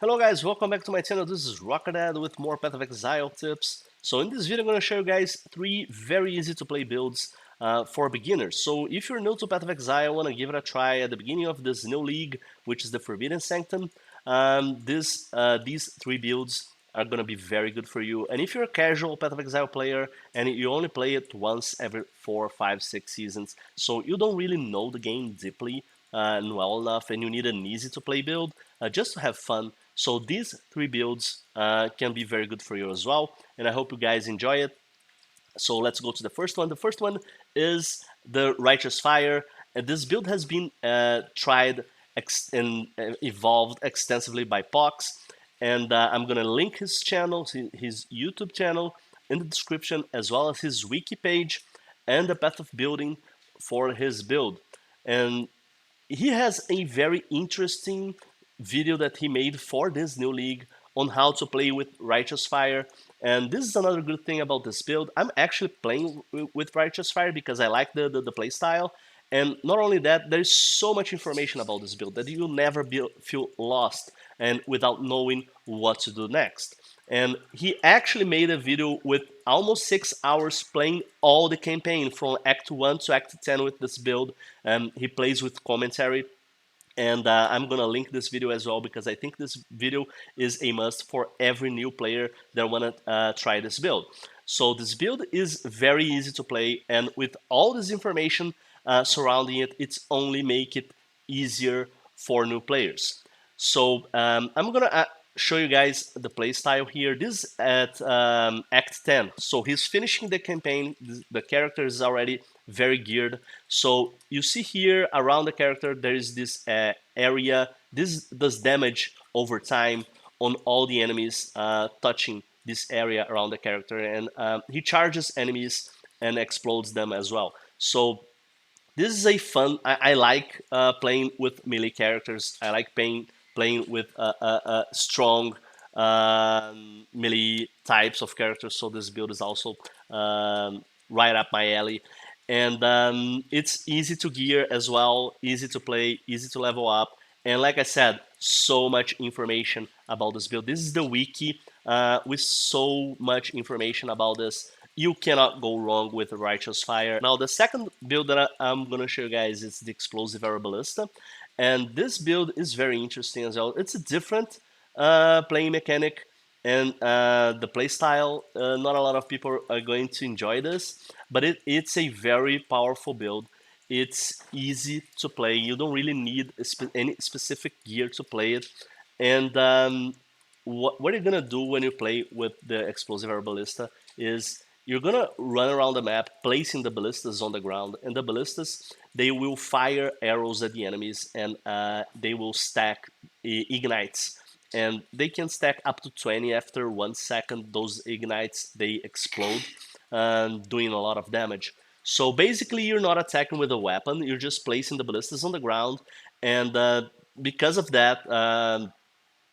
Hello guys, welcome back to my channel. This is Rockerdad with more Path of Exile tips. So in this video I'm going to show you guys 3 very easy to play builds for beginners. So if you're new to Path of Exile, want to give it a try at the beginning of this new league, which is the Forbidden Sanctum, these 3 builds are going to be very good for you. And if you're a casual Path of Exile player and you only play it once every 4, 5, 6 seasons, so you don't really know the game deeply and well enough, and you need an easy to play build just to have fun. So these 3 builds can be very good for you as well, and I hope you guys enjoy it. So let's go to the first one. The first one is the Righteous Fire, and this build has been tried and evolved extensively by Pox, and I'm gonna link his channel, his YouTube channel, in the description, as well as his wiki page and the path of building for his build. And he has a very interesting video that he made for this new league on how to play with Righteous Fire. And this is another good thing about this build. I'm actually playing with Righteous Fire because I like the play style. And not only that, there's so much information about this build that you'll never feel lost and without knowing what to do next. And he actually made a video with almost 6 hours playing all the campaign from Act 1 to Act 10 with this build. He plays with commentary, and I'm gonna link this video as well because I think this video is a must for every new player that wanna try this build. So this build is very easy to play, and with all this information surrounding it, it's only make it easier for new players. So I'm gonna show you guys the play style here. This is at Act 10. So he's finishing the campaign. The character is already very geared. So you see here around the character there is this area. This does damage over time on all the enemies touching this area around the character, and he charges enemies and explodes them as well. So this is a fun. I like playing with melee characters. I like playing with strong melee types of characters. So this build is also right up my alley. And it's easy to gear as well, easy to play, easy to level up. And like I said, so much information about this build. This is the wiki with so much information about this. You cannot go wrong with Righteous Fire. Now, the second build that I'm going to show you guys is the Explosive Ballista. And this build is very interesting as well. It's a different playing mechanic and the play style. Not a lot of people are going to enjoy this, but it's a very powerful build. It's easy to play. You don't really need any specific gear to play it. And what you're gonna do when you play with the Explosive Ballista is you're gonna run around the map placing the ballistas on the ground, and the ballistas, they will fire arrows at the enemies, and they will stack ignites, and they can stack up to 20. After 1 second those ignites, they explode, doing a lot of damage. So basically you're not attacking with a weapon, you're just placing the ballistas on the ground, and because of that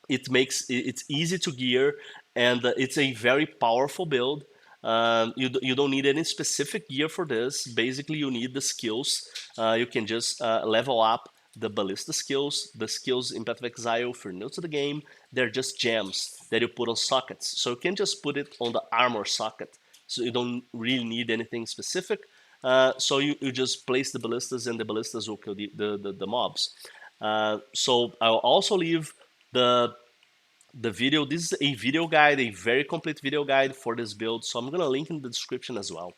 it's easy to gear, and it's a very powerful build. You don't need any specific gear for this. Basically, you need the skills. You can just level up the ballista skills. The skills in Path of Exile, if you're new to the game, they're just gems that you put on sockets. So you can just put it on the armor socket. So you don't really need anything specific. So you just place the ballistas, and the ballistas will kill the mobs. So I'll also leave the video. This is a video guide, a very complete video guide for this build, so I'm gonna link in the description as well.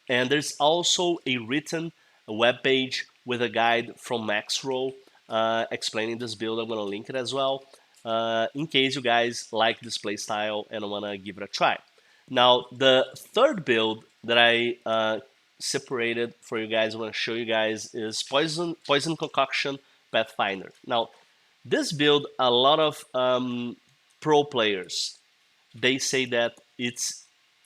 And there's also a written web page with a guide from Maxroll explaining this build. I'm gonna link it as well in case you guys like this play style and wanna give it a try. Now, the third build that I separated for you guys, I want to show you guys, is Poison Concoction Pathfinder. Now, this build, a lot of pro players, they say that it's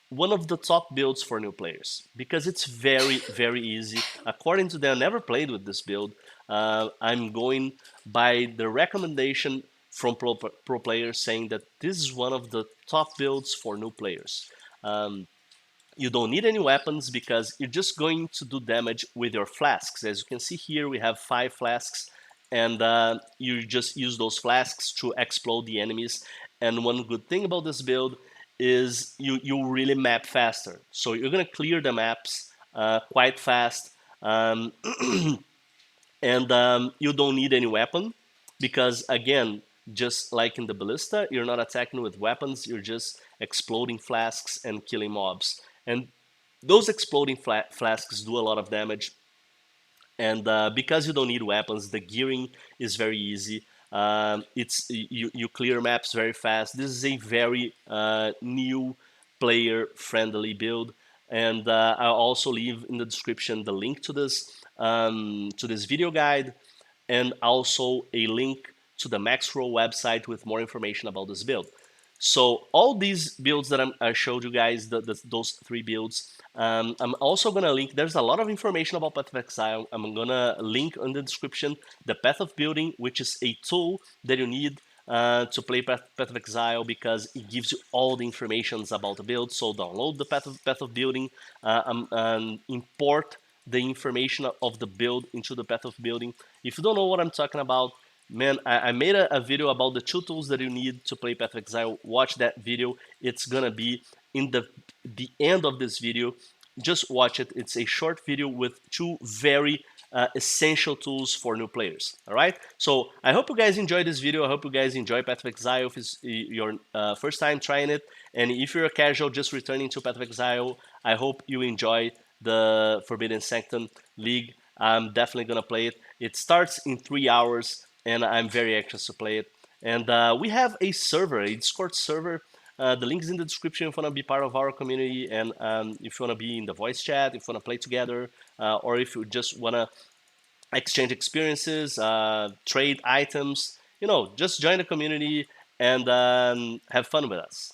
one of the top builds for new players because it's very, very easy. According to them, I never played with this build. I'm going by the recommendation from pro players saying that this is one of the top builds for new players. You don't need any weapons because you're just going to do damage with your flasks. As you can see here, we have 5 flasks, and you just use those flasks to explode the enemies. And one good thing about this build is you really map faster. So you're gonna clear the maps quite fast, um, and you don't need any weapon because again, just like in the Ballista, you're not attacking with weapons. You're just exploding flasks and killing mobs. And those exploding flasks do a lot of damage, and because you don't need weapons, the gearing is very easy. You clear maps very fast. This is a very new player friendly build, and I'll also leave in the description the link to this video guide, and also a link to the Maxroll website with more information about this build. So all these builds that I showed you guys, those 3 builds, I'm also gonna link. There's a lot of information about Path of Exile. I'm gonna link in the description the Path of Building, which is a tool that you need to play Path of Exile because it gives you all the informations about the build. So download the Path of Building, import the information of the build into the Path of Building. If you don't know what I'm talking about, man, I made a video about the 2 tools that you need to play Path of Exile. Watch that video. It's gonna be in the end of this video. Just watch it. It's a short video with 2 very essential tools for new players. All right. So I hope you guys enjoyed this video. I hope you guys enjoy Path of Exile if it's your first time trying it, and if you're a casual just returning to Path of Exile, I hope you enjoy the Forbidden Sanctum League. I'm definitely gonna play it. It starts in 3 hours, and I'm very anxious to play it. And we have a server, a Discord server. The link is in the description if you want to be part of our community, and if you want to be in the voice chat, if you want to play together, or if you just want to exchange experiences, trade items, just join the community and have fun with us.